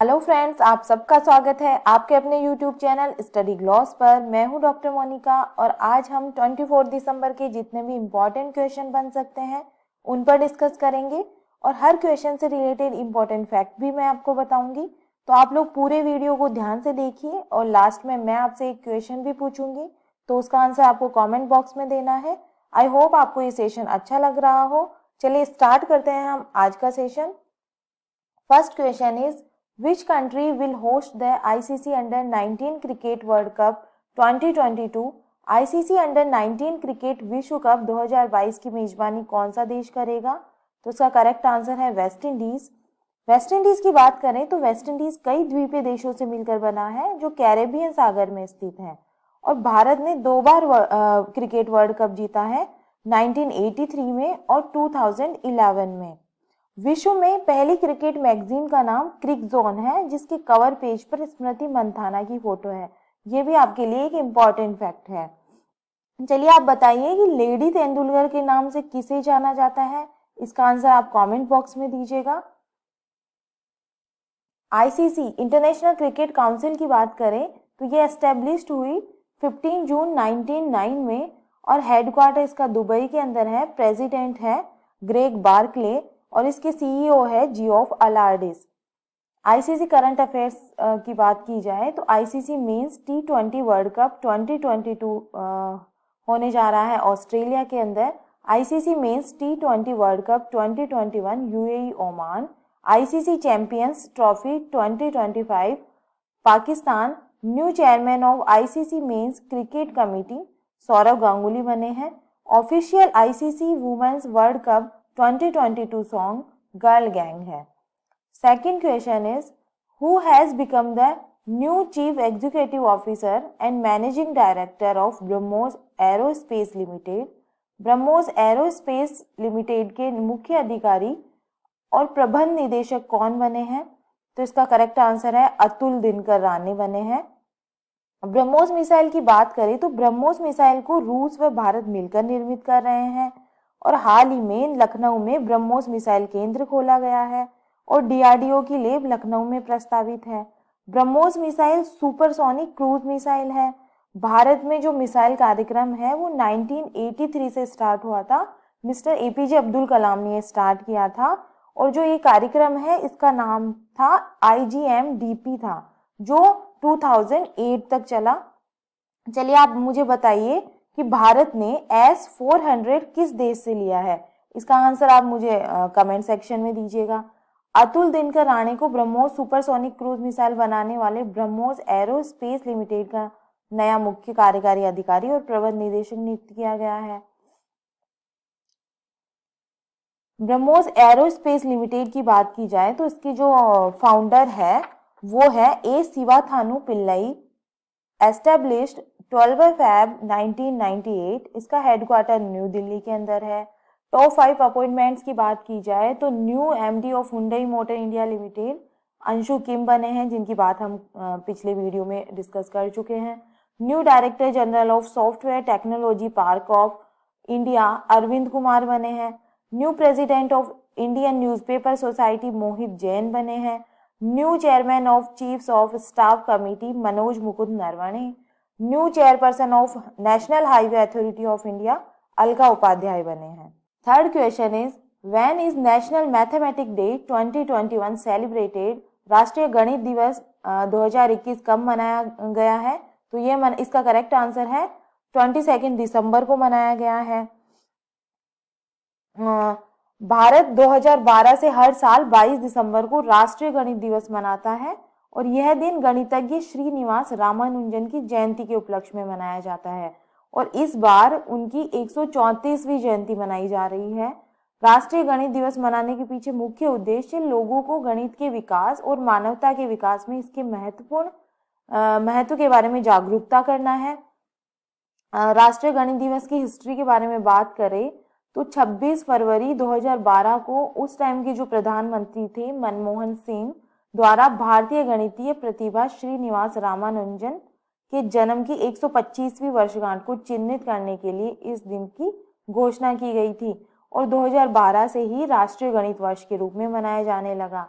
Hello friends, आप सबका स्वागत है आपके अपने यूट्यूब चैनल स्टडी ग्लॉस पर। मैं हूं डॉक्टर मोनिका और आज हम 24 दिसंबर के जितने भी इम्पोर्टेंट क्वेश्चन बन सकते हैं उन पर डिस्कस करेंगे और हर क्वेश्चन से रिलेटेड इम्पोर्टेंट फैक्ट भी मैं आपको बताऊंगी। तो आप लोग पूरे वीडियो को ध्यान से देखिए और लास्ट में मैं आपसे एक क्वेश्चन भी पूछूंगी, तो उसका आंसर आपको कॉमेंट बॉक्स में देना है। आई होप आपको ये सेशन अच्छा लग रहा हो। चलिए स्टार्ट करते हैं हम आज का session. First question is Which country will host the ICC Under-19 Cricket World Cup 2022? ICC Under-19 cricket विश्व कप 2022 की मेजबानी कौन सा देश करेगा? तो इसका करेक्ट आंसर है वेस्ट इंडीज। वेस्ट इंडीज की बात करें तो वेस्ट इंडीज कई द्वीपीय देशों से मिलकर बना है जो कैरेबियन सागर में स्थित है और भारत ने 2 बार क्रिकेट वर्ल्ड कप जीता है, 1983 में और 2011 में। विश्व में पहली क्रिकेट मैगजीन का नाम क्रिक जोन है जिसके कवर पेज पर स्मृति मंथाना की फोटो है। ये भी आपके लिए एक इम्पॉर्टेंट फैक्ट है। चलिए आप बताइए कि लेडी तेंदुलकर के नाम से किसे जाना जाता है? इसका आंसर आप कमेंट बॉक्स में दीजिएगा। आईसीसी इंटरनेशनल क्रिकेट काउंसिल की बात करें तो ये एस्टेब्लिश्ड हुई 15 जून 1909 में और हेडक्वार्टर इसका दुबई के अंदर है। प्रेसिडेंट है ग्रेग बार्कले और इसके सीईओ है जियोफ अलार्डिस। आईसीसी करंट अफेयर्स की बात की जाए तो ICC men's T20 world cup 2022 होने जा रहा है ऑस्ट्रेलिया के अंदर। ICC men's T20 world cup 2021 UAE Oman. ICC champions trophy 2025 Pakistan. New chairman of ICC men's cricket committee Sourav Ganguly बने हैं। Official ICC women's world cup 2022 song girl gang है। Second question is who has become the new chief executive officer and managing director of BrahMos aerospace limited? BrahMos aerospace limited के मुख्य अधिकारी और प्रबंध निदेशक कौन बने हैं? तो इसका करेक्ट आंसर है अतुल दिनकर राणे बने हैं। ब्रह्मोस मिसाइल की बात करें तो ब्रह्मोस मिसाइल को रूस व भारत मिलकर निर्मित कर रहे हैं और हाल ही में लखनऊ में ब्रह्मोस मिसाइल केंद्र खोला गया है और डीआरडीओ की लैब लखनऊ में प्रस्तावित है। BrahMos missile supersonic cruise missile है। भारत में जो मिसाइल कार्यक्रम है वो 1983 से स्टार्ट हुआ था। मिस्टर एपीजे अब्दुल कलाम ने स्टार्ट किया था और जो ये कार्यक्रम है इसका नाम था IGMDP था जो 2008 तक चला। चलिए आप मुझे बताइए कि भारत ने S-400 किस देश से लिया है? इसका आंसर आप मुझे कमेंट सेक्शन में दीजिएगा। अतुल दिनकर राणे को ब्रह्मोस सुपरसोनिक क्रूज मिसाइल बनाने वाले ब्रह्मोस एरोस्पेस लिमिटेड का नया मुख्य कार्यकारी अधिकारी और प्रबंध निदेशक नियुक्त किया गया है। ब्रह्मोस एरोस्पेस लिमिटेड की बात की जाए तो इसकी जो फाउंडर है वो है A Sivathanu Pillai. Established 12 Feb 1998। इसका हेडक्वार्टर न्यू दिल्ली के अंदर है। टॉप 5 अपॉइंटमेंट्स की बात की जाए तो new MD of Hyundai motor India limited Unsoo Kim बने हैं जिनकी बात हम पिछले वीडियो में डिस्कस कर चुके हैं। New director general of software technology park of India Arvind Kumar बने हैं। New president of Indian newspaper society Mohit Jain बने हैं। New chairman of chiefs of staff committee Manoj Mukund Naravane. New chairperson of national highway authority of India Alka Upadhyay बने हैं। Third question is when is national mathematic day 2021 celebrated? राष्ट्रीय गणित दिवस 2021 कब मनाया गया है? तो ये इसका करेक्ट आंसर है 22 दिसंबर को मनाया गया है। भारत 2012 से हर साल 22 दिसंबर को राष्ट्रीय गणित दिवस मनाता है और यह दिन गणितज्ञ श्रीनिवास रामानुजन की जयंती के उपलक्ष्य में मनाया जाता है और इस बार उनकी 134वीं जयंती मनाई जा रही है। राष्ट्रीय गणित दिवस मनाने के पीछे मुख्य उद्देश्य लोगों को गणित के विकास और मानवता के विकास में इसके महत्व के बारे में जागरूकता करना है। राष्ट्रीय गणित दिवस की हिस्ट्री के बारे में बात करें तो 26 फरवरी 2012 को उस टाइम के जो प्रधानमंत्री थे मनमोहन सिंह द्वारा भारतीय गणितीय प्रतिभा श्रीनिवास रामानुजन के जन्म की 125वीं वर्षगांठ को चिन्हित करने के लिए इस दिन की घोषणा की गई थी और 2012 से ही राष्ट्रीय गणित वर्ष के रूप में मनाया जाने लगा।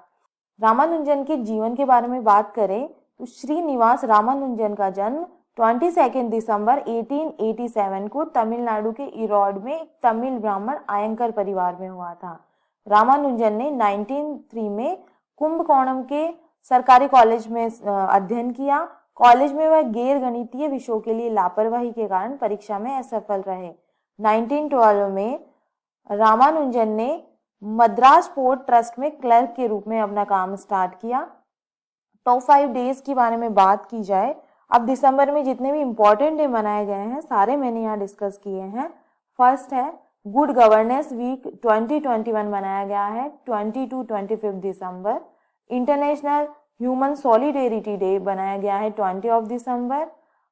रामानुजन के जीवन के बारे में बात करें तो श्रीनिवास रामानुजन का जन्म 22 दिसंबर 1887 को तमिलनाडु के इरोड में एक तमिल ब्राह्मण आयंकर परिवार में हुआ था। रामानुजन ने 1903 में कुंभकोणम के सरकारी कॉलेज में अध्ययन किया। कॉलेज में वह गैर गणितीय विषयों के लिए लापरवाही के कारण परीक्षा में असफल रहे। 1912 में रामानुजन ने मद्रास पोर्ट ट्रस्ट में क्लर्क के रूप में अपना काम स्टार्ट किया। टॉप 5 डेज के बारे में बात की जाए, अब दिसंबर में जितने भी इंपॉर्टेंट डे मनाए गए हैं सारे मैंने यहाँ डिस्कस किए हैं। फर्स्ट है गुड गवर्नेंस वीक 2021 मनाया गया है 20 to 25 दिसंबर। इंटरनेशनल ह्यूमन सॉलिडेरिटी डे बनाया गया है 20 दिसंबर।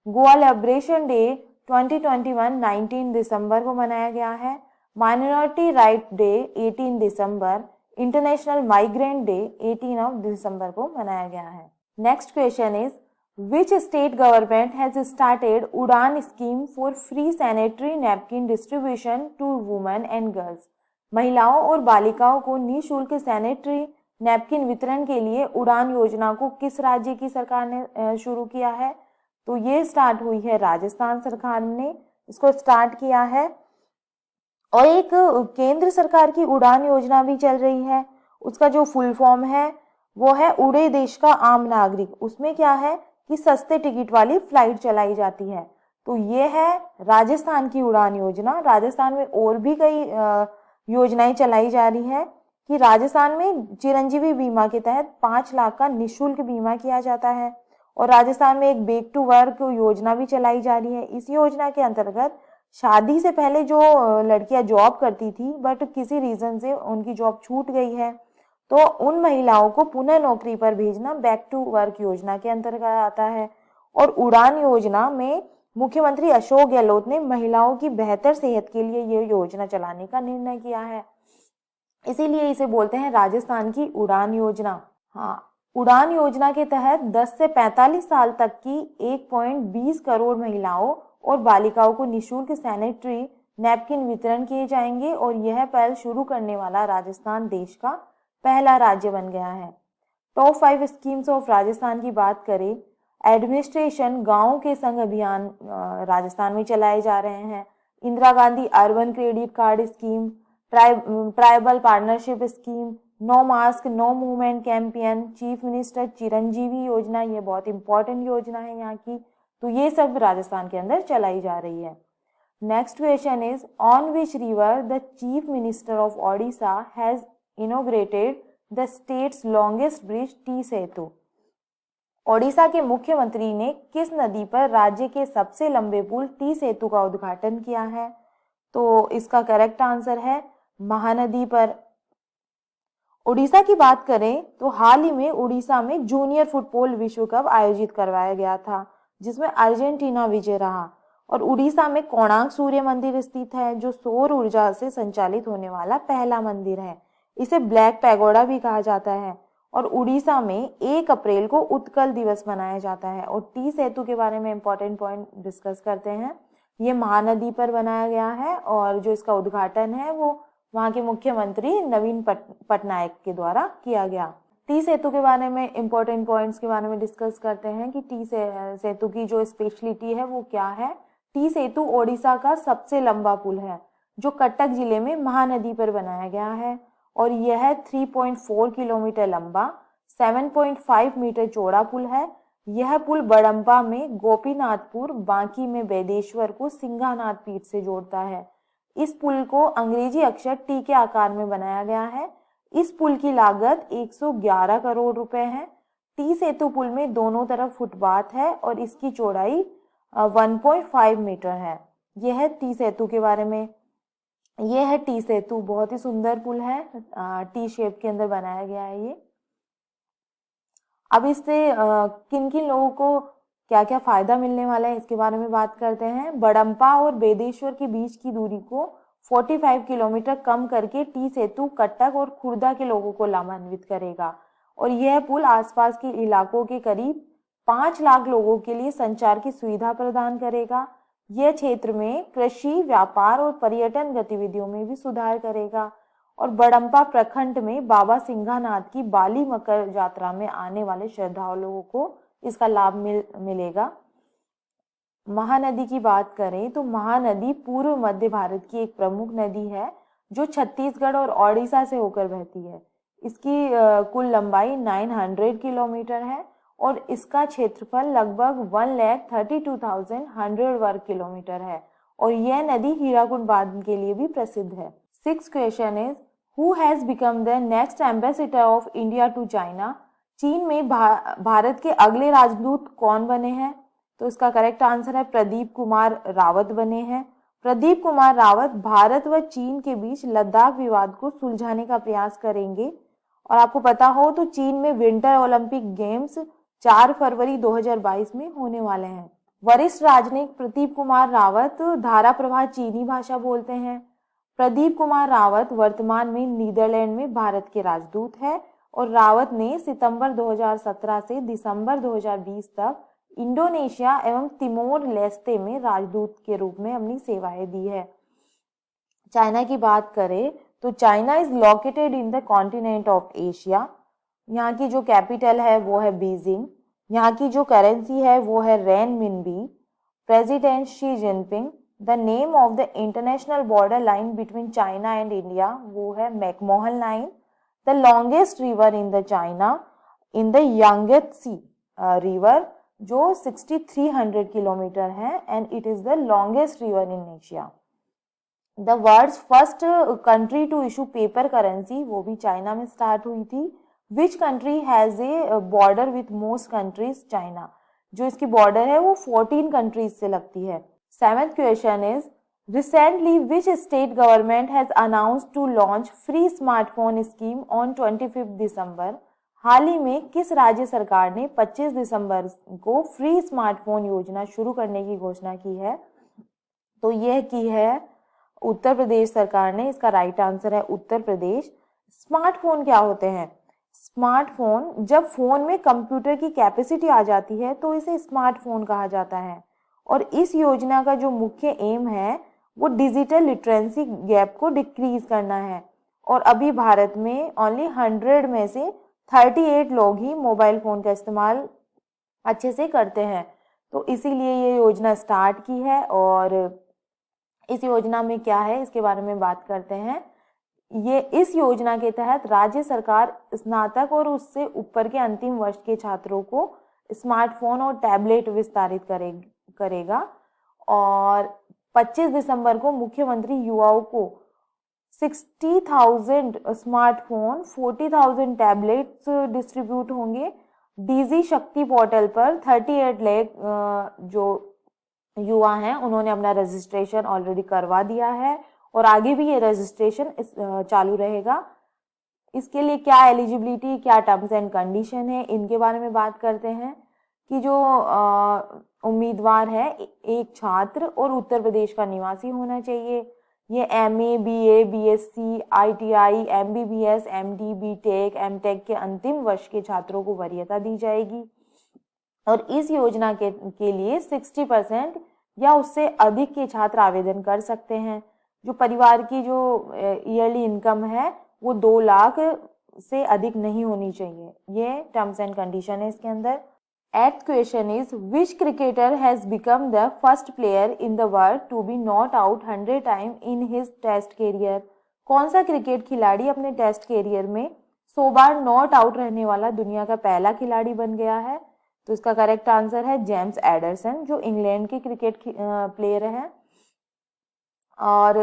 गोवा लिबरेशन डे 2021 19 दिसंबर को मनाया गया है। माइनॉरिटी राइट डे 18 दिसंबर। इंटरनेशनल माइग्रेंट डे 18 दिसंबर को मनाया गया है। Next question is which state government has started Udaan scheme for free sanitary napkin distribution to women and girls. महिलाओं और बालिकाओं को निःशुल्क सैनिटरी नैपकिन वितरण के लिए उड़ान योजना को किस राज्य की सरकार ने शुरू किया है? तो ये स्टार्ट हुई है राजस्थान सरकार ने इसको स्टार्ट किया है। और एक केंद्र सरकार की उड़ान योजना भी चल रही है, उसका जो फुल फॉर्म है वो है उड़े देश का आम नागरिक। उसमें क्या है कि सस्ते टिकट वाली फ्लाइट चलाई जाती है। तो ये है राजस्थान की उड़ान योजना। राजस्थान में और भी कई योजनाएं चलाई जा रही है कि राजस्थान में चिरंजीवी बीमा के तहत 5 लाख का निःशुल्क बीमा किया जाता है। और राजस्थान में एक बैक टू वर्क योजना भी चलाई जा रही है। इस योजना के अंतर्गत शादी से पहले जो लड़कियां जॉब करती थी बट किसी रीजन से उनकी जॉब छूट गई है, तो उन महिलाओं को पुनः नौकरी पर भेजना बैक टू वर्क योजना के अंतर्गत आता है। और उड़ान योजना में मुख्यमंत्री अशोक गहलोत ने महिलाओं की बेहतर सेहत के लिए ये योजना चलाने का निर्णय किया है, इसीलिए इसे बोलते हैं राजस्थान की उड़ान योजना। हाँ, उड़ान योजना के तहत 10 से 45 साल तक की 1.20 करोड़ महिलाओं और बालिकाओं को निःशुल्क सैनिटरी नैपकिन वितरण किए जाएंगे और यह पहल शुरू करने वाला राजस्थान देश का पहला राज्य बन गया है। टॉप 5 स्कीम्स ऑफ राजस्थान की बात करें, एडमिनिस्ट्रेशन गांवों के संग अभियान राजस्थान में चलाए जा रहे हैं। Indira Gandhi urban credit card scheme, tribal partnership scheme, no mask no movement campaign, chief minister Chiranjeevi योजना, ये बहुत इंपॉर्टेंट योजना है यहाँ की। तो ये सब राजस्थान के अंदर चलाई जा रही है। Next question is on which river the chief minister of Odisha has inaugurated the state's longest bridge T Setu. Odisha के मुख्यमंत्री ने किस नदी पर राज्य के सबसे लंबे पुल टी सेतु का उद्घाटन किया है? तो इसका करेक्ट आंसर है महानदी पर। उड़ीसा की बात करें तो हाल ही में उड़ीसा में जूनियर फुटबॉल विश्व कप आयोजित करवाया गया था जिसमें अर्जेंटीना विजय रहा। और उड़ीसा में कोणार्क सूर्य मंदिर स्थित है जो सौर ऊर्जा से संचालित होने वाला पहला मंदिर है। इसे ब्लैक पैगोडा भी कहा जाता है। और उड़ीसा में 1 अप्रैल को उत्कल दिवस मनाया जाता है। और टी सेतु के बारे में इंपॉर्टेंट पॉइंट डिस्कस करते हैं। ये महानदी पर बनाया गया है और जो इसका उद्घाटन है वो वहाँ के मुख्यमंत्री नवीन पटनायक के द्वारा किया गया। टी सेतु के बारे में इंपॉर्टेंट पॉइंट्स के बारे में डिस्कस करते हैं कि टी सेतु की जो स्पेशलिटी है वो क्या है। टी सेतु ओडिशा का सबसे लंबा पुल है जो कटक जिले में महानदी पर बनाया गया है और यह 3.4 किलोमीटर लंबा 7.5 मीटर चौड़ा पुल है। यह पुल बड़म्बा में गोपीनाथपुर, बांकी में बेदेश्वर को सिंघानाथ पीठ से जोड़ता है। इस पुल को अंग्रेजी अक्षर टी के आकार में बनाया गया है। इस पुल की लागत 111 करोड़ रुपए है। टी सेतु पुल में दोनों तरफ फुटपाथ है और इसकी चौड़ाई 1.5 मीटर है। यह है टी सेतु के बारे में। यह है टी सेतु, बहुत ही सुंदर पुल है, टी शेप के अंदर बनाया गया है ये। अब इससे किन किन लोगों को क्या क्या फायदा मिलने वाला है इसके बारे में बात करते हैं। बड़म्पा और बेदेश्वर के बीच की दूरी को 45 किलोमीटर कम करके टी सेतु कटक और खुर्दा के लोगों को लाभान्वित करेगा और यह पुल आसपास के इलाकों के करीब 5 लाख लोगों के लिए संचार की सुविधा प्रदान करेगा। यह क्षेत्र में कृषि, व्यापार और पर्यटन गतिविधियों में भी सुधार करेगा और बड़म्पा प्रखंड में बाबा सिंघानाथ की बाली मकर यात्रा में आने वाले श्रद्धालुओं को इसका लाभ मिलेगा। महानदी की बात करें तो महानदी पूर्व मध्य भारत की एक प्रमुख नदी है जो छत्तीसगढ़ और ओडिशा से होकर बहती है। इसकी कुल लंबाई 900 किलोमीटर है और इसका क्षेत्रफल लगभग 1,32,100 वर्ग किलोमीटर है और यह नदी हीराकुंड बांध के लिए भी प्रसिद्ध है। 6th question is who has become the next ambassador of India to China? चीन में भारत के अगले राजदूत कौन बने हैं? तो इसका करेक्ट आंसर है प्रदीप कुमार रावत बने हैं। प्रदीप कुमार रावत भारत व चीन के बीच लद्दाख विवाद को सुलझाने का प्रयास करेंगे। और आपको पता हो तो चीन में विंटर ओलंपिक गेम्स 4 फरवरी 2022 में होने वाले हैं। वरिष्ठ राजनयिक प्रदीप कुमार रावत धारा प्रवाह चीनी भाषा बोलते हैं। प्रदीप कुमार रावत वर्तमान में नीदरलैंड में भारत के राजदूत हैं और रावत ने सितंबर 2017 से दिसंबर 2020 तक इंडोनेशिया एवं तिमोर लेस्ते में राजदूत के रूप में अपनी सेवाएं दी है। चाइना की बात करें तो China is located in the continent of Asia. यहाँ की जो कैपिटल है वो है बीजिंग। यहाँ की जो करेंसी है वो है renminbi. President Xi Jinping. The name of the international border line between China and India वो है McMahon line. The longest river in the China in the Yangtze river जो 6300 किलोमीटर है and it is the longest river in Asia. The world's first country to issue paper currency वो भी China में start हुई थी। Which country has a border with most countries? China. जो इसकी border है वो 14 कंट्रीज से लगती है। 7th question is recently which state government has announced to launch free smartphone scheme on 25 December? हाल ही में किस राज्य सरकार ने 25 दिसंबर को फ्री स्मार्टफोन योजना शुरू करने की घोषणा की है? तो यह की है उत्तर प्रदेश सरकार ने। इसका राइट आंसर है उत्तर प्रदेश। स्मार्टफोन क्या होते हैं? स्मार्टफोन, जब फोन में कंप्यूटर की कैपेसिटी आ जाती है तो इसे स्मार्टफोन कहा जाता है और इस योजना का जो मुख्य एम है वो डिजिटल लिटरेसी गैप को डिक्रीज करना है। और अभी भारत में ओनली 100 में से 38 लोग ही मोबाइल फ़ोन का इस्तेमाल अच्छे से करते हैं, तो इसीलिए ये योजना स्टार्ट की है। और इस योजना में क्या है इसके बारे में बात करते हैं। ये इस योजना के तहत राज्य सरकार स्नातक और उससे ऊपर के अंतिम वर्ष के छात्रों को स्मार्टफोन और टैबलेट विस्तारित करेगा। और 25 दिसंबर को मुख्यमंत्री युवाओं को 60,000 स्मार्टफोन, 40,000 टैबलेट्स डिस्ट्रीब्यूट होंगे। डीजी शक्ति पोर्टल पर 38 लाख जो युवा हैं उन्होंने अपना रजिस्ट्रेशन ऑलरेडी करवा दिया है और आगे भी ये रजिस्ट्रेशन चालू रहेगा। इसके लिए क्या एलिजिबिलिटी, क्या टर्म्स एंड कंडीशन है, इनके बारे में बात करते हैं कि जो उम्मीदवार है एक छात्र और उत्तर प्रदेश का निवासी होना चाहिए। ये MA, BA, BSc, ITI, MBBS, MD, BTech, MTech के अंतिम वर्ष के छात्रों को वरीयता दी जाएगी। और इस योजना के लिए 60% या उससे अधिक के छात्र आवेदन कर सकते हैं। जो परिवार की जो ईयरली इनकम है वो 2 लाख से अधिक नहीं होनी चाहिए। ये टर्म्स एंड कंडीशन है इसके अंदर। 8th question is which cricketer has become the first player in the world to be not out 100 time in his test career? कौन सा क्रिकेट खिलाड़ी अपने टेस्ट कैरियर में 100 बार नॉट आउट रहने वाला दुनिया का पहला खिलाड़ी बन गया है? तो इसका करेक्ट आंसर है जेम्स एडरसन, जो इंग्लैंड के क्रिकेट प्लेयर हैं। और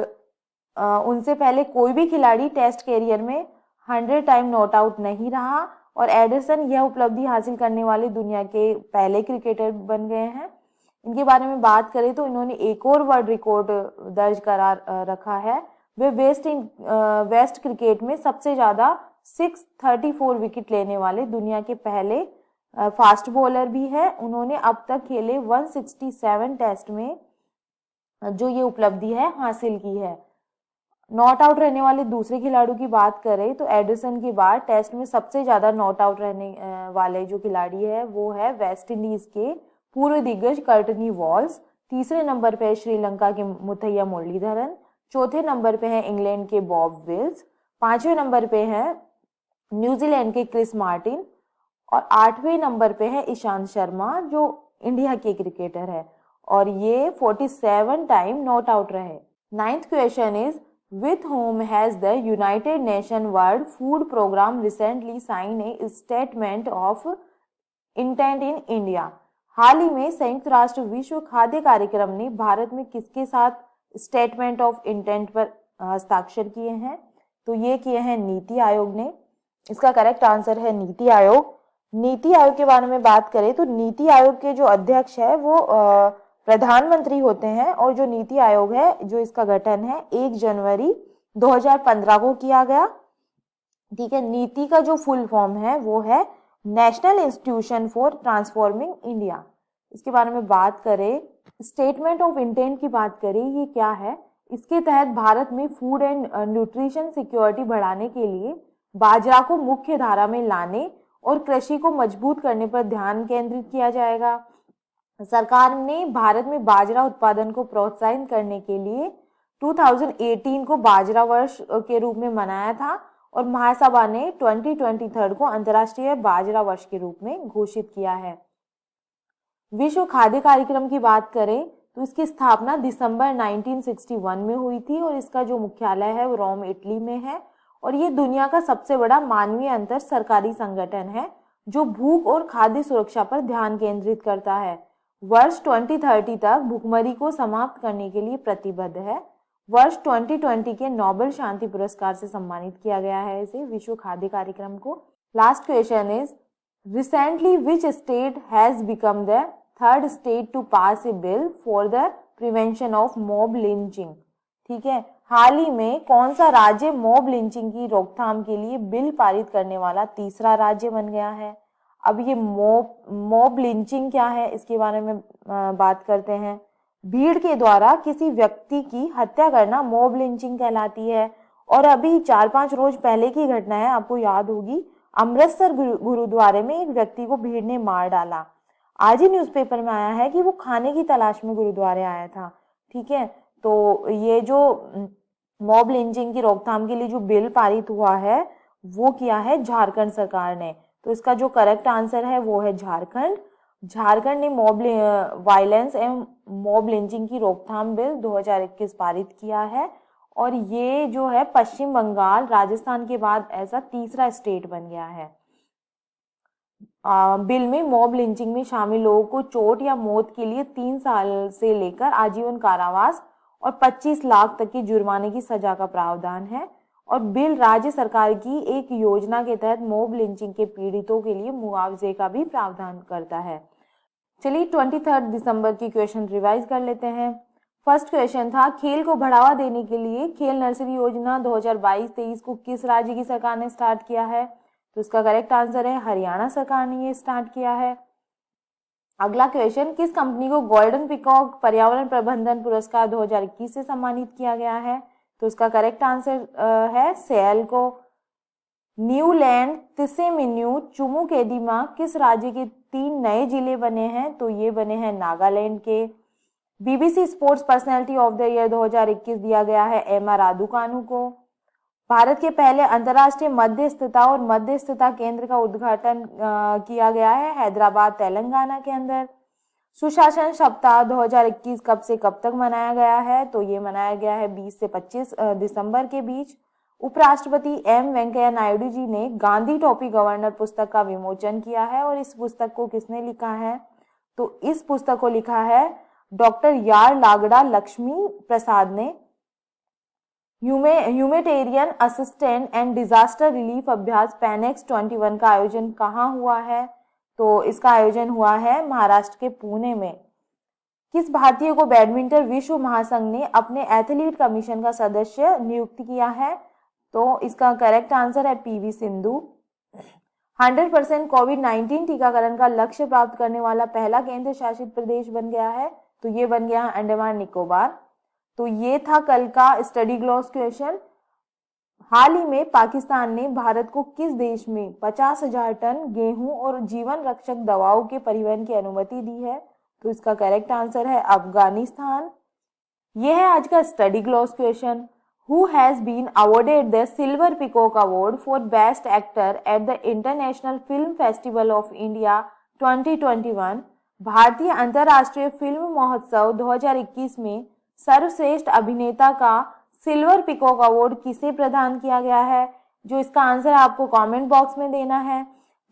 उनसे पहले कोई भी खिलाड़ी टेस्ट कैरियर में 100 टाइम नॉट आउट नहीं रहा और एडरसन यह उपलब्धि हासिल करने वाले दुनिया के पहले क्रिकेटर बन गए हैं। इनके बारे में बात करें तो इन्होंने एक और वर्ल्ड रिकॉर्ड दर्ज करा रखा है। वे वेस्ट क्रिकेट में सबसे ज़्यादा 634 विकेट लेने वाले दुनिया के पहले फास्ट बॉलर भी है। उन्होंने अब तक खेले 167 टेस्ट में जो ये उपलब्धि है हासिल की है। नॉट आउट रहने वाले दूसरे खिलाड़ियों की बात करें तो एडरसन के बाद टेस्ट में सबसे ज़्यादा नॉट आउट रहने वाले जो खिलाड़ी है वो है वेस्ट इंडीज़ के पूर्व दिग्गज कर्टनी वॉल्स। तीसरे नंबर पे है श्रीलंका के मुथैया मुरलीधरन। चौथे नंबर पे है इंग्लैंड के बॉब विल्स। 5वें नंबर पे है न्यूजीलैंड के क्रिस मार्टिन और 8वें नंबर पे है ईशांत शर्मा जो इंडिया के क्रिकेटर है और ये 47 टाइम नॉट आउट रहे। 9th question is with whom has the United Nations World Food Program recently signed a statement of intent in India? हाल ही में संयुक्त राष्ट्र विश्व खाद्य कार्यक्रम ने भारत में किसके साथ स्टेटमेंट ऑफ इंटेंट पर हस्ताक्षर किए हैं? तो ये किए हैं नीति आयोग ने। इसका करेक्ट आंसर है नीति आयोग। नीति आयोग के बारे में बात करें तो नीति आयोग के जो अध्यक्ष है वो प्रधानमंत्री होते हैं और जो नीति आयोग है जो इसका गठन है 1 जनवरी 2015 को किया गया। ठीक है, नीति का जो फुल फॉर्म है वो है national institution for transforming India. इसके बारे में बात करें, स्टेटमेंट ऑफ इंटेंट की बात करें, ये क्या है? इसके तहत भारत में फूड एंड न्यूट्रिशन सिक्योरिटी बढ़ाने के लिए बाजरा को मुख्य धारा में लाने और कृषि को मजबूत करने पर ध्यान केंद्रित किया जाएगा। सरकार ने भारत में बाजरा उत्पादन को प्रोत्साहित करने के लिए 2018 को बाजरा वर्ष के रूप में मनाया था और महासभा ने 2023 को अंतर्राष्ट्रीय बाजरा वर्ष के रूप में घोषित किया है। विश्व खाद्य कार्यक्रम की बात करें तो इसकी स्थापना दिसंबर 1961 में हुई थी और इसका जो मुख्यालय है वो रोम, इटली में है और ये दुनिया का सबसे बड़ा मानवीय अंतर सरकारी संगठन है जो भूख और खाद्य सुरक्षा पर ध्यान केंद्रित करता है। वर्ष 2030 तक भूखमरी को समाप्त करने के लिए प्रतिबद्ध है। वर्ष 2020 के नोबेल शांति पुरस्कार से सम्मानित किया गया है इसे, विश्व खाद्य कार्यक्रम को। Last question is recently which state has become the third state to pass a bill for the prevention of mob lynching? ठीक है, हाल ही में कौन सा राज्य मॉब लिंचिंग की रोकथाम के लिए बिल पारित करने वाला तीसरा राज्य बन गया है? अब ये मॉब लिंचिंग क्या है इसके बारे में बात करते हैं। भीड़ के द्वारा किसी व्यक्ति की हत्या करना मॉब लिंचिंग कहलाती है और अभी 4-5 रोज पहले की घटना है, आपको याद होगी, अमृतसर गुरुद्वारे में एक व्यक्ति को भीड़ ने मार डाला। आज ही न्यूज़पेपर में आया है कि वो खाने की तलाश में गुरुद्वारे आया था। ठीक है, तो ये जो मॉब लिंचिंग की रोकथाम के लिए जो बिल पारित हुआ है वो किया है झारखंड सरकार ने। तो इसका जो करेक्ट आंसर है वो है झारखंड। झारखंड ने मॉब वायलेंस एवं मॉब लिंचिंग की रोकथाम बिल 2021 पारित किया है और ये जो है पश्चिम बंगाल, राजस्थान के बाद ऐसा तीसरा स्टेट बन गया है। बिल में मॉब लिंचिंग में शामिल लोगों को चोट या मौत के लिए 3 साल से लेकर आजीवन कारावास और 25 लाख तक की जुर्माने की सजा का प्रावधान है और बिल राज्य सरकार की एक योजना के तहत मॉब लिंचिंग के पीड़ितों के लिए मुआवजे का भी प्रावधान करता है। चलिए 23 दिसंबर की क्वेश्चन रिवाइज कर लेते हैं। फर्स्ट क्वेश्चन था खेल को बढ़ावा देने के लिए खेल नर्सरी योजना 2022-23 को किस राज्य की सरकार ने स्टार्ट किया है? तो इसका करेक्ट आंसर है हरियाणा सरकार ने ये स्टार्ट किया है। अगला क्वेश्चन, किस कंपनी को गोल्डन पीकॉक पर्यावरण प्रबंधन पुरस्कार 2021 से सम्मानित किया गया है? तो इसका करेक्ट आंसर है सेल को। न्यूलैंड, तिसेमिन्यू, चुमुकेदिमा किस राज्य के 3 नए जिले बने हैं? तो ये बने हैं नागालैंड के। BBC sports personality of the year 2021 दिया गया है एमा रादुकानु को। भारत के पहले अंतर्राष्ट्रीय मध्यस्थता और मध्यस्थता केंद्र का उद्घाटन किया गया है हैदराबाद, तेलंगाना के अंदर। सुशासन सप्ताह 2021 कब से कब तक मनाया गया है? तो ये मनाया गया है 20 से 25 दिसंबर के बीच। उपराष्ट्रपति एम वेंकैया नायडू जी ने गांधी टोपी गवर्नर पुस्तक का विमोचन किया है और इस पुस्तक को किसने लिखा है? तो इस पुस्तक को लिखा है डॉक्टर यार लागड़ा लक्ष्मी प्रसाद ने। Humanitarian assistant and disaster relief अभ्यास पैनेक्स 21 का आयोजन कहाँ हुआ है? तो इसका आयोजन हुआ है महाराष्ट्र के पुणे में। किस भारतीय को बैडमिंटन विश्व महासंघ ने अपने एथलीट कमीशन का सदस्य नियुक्त किया है? तो इसका करेक्ट आंसर है पीवी सिंधु। 100% कोविड-19 टीकाकरण का लक्ष्य प्राप्त करने वाला पहला केंद्र शासित प्रदेश बन गया है, तो ये बन गया अंडमान निकोबार। तो ये था कल का स्टडी ग्लॉस क्वेश्चन। हाल ही में पाकिस्तान ने भारत को किस देश में 50,000 टन गेहूं और जीवन रक्षक दवाओं के परिवहन की अनुमति दी है? तो इसका करेक्ट आंसर है अफगानिस्तान। यह है आज का study gloss question. Who has been awarded the Silver Peacock Award for Best Actor at the International Film Festival of India 2021? भारतीय अंतर्राष्ट्रीय फिल्म महोत्सव 2021 में सर्वश्रेष्ठ अभिनेता का सिल्वर पिकॉक अवार्ड किसे प्रदान किया गया है? जो इसका आंसर आपको कमेंट बॉक्स में देना है।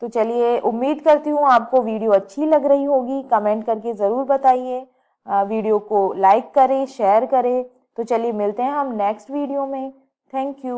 तो चलिए, उम्मीद करती हूँ आपको वीडियो अच्छी लग रही होगी। कमेंट करके ज़रूर बताइए। वीडियो को लाइक करें, शेयर करें। तो चलिए मिलते हैं हम नेक्स्ट वीडियो में। Thank you.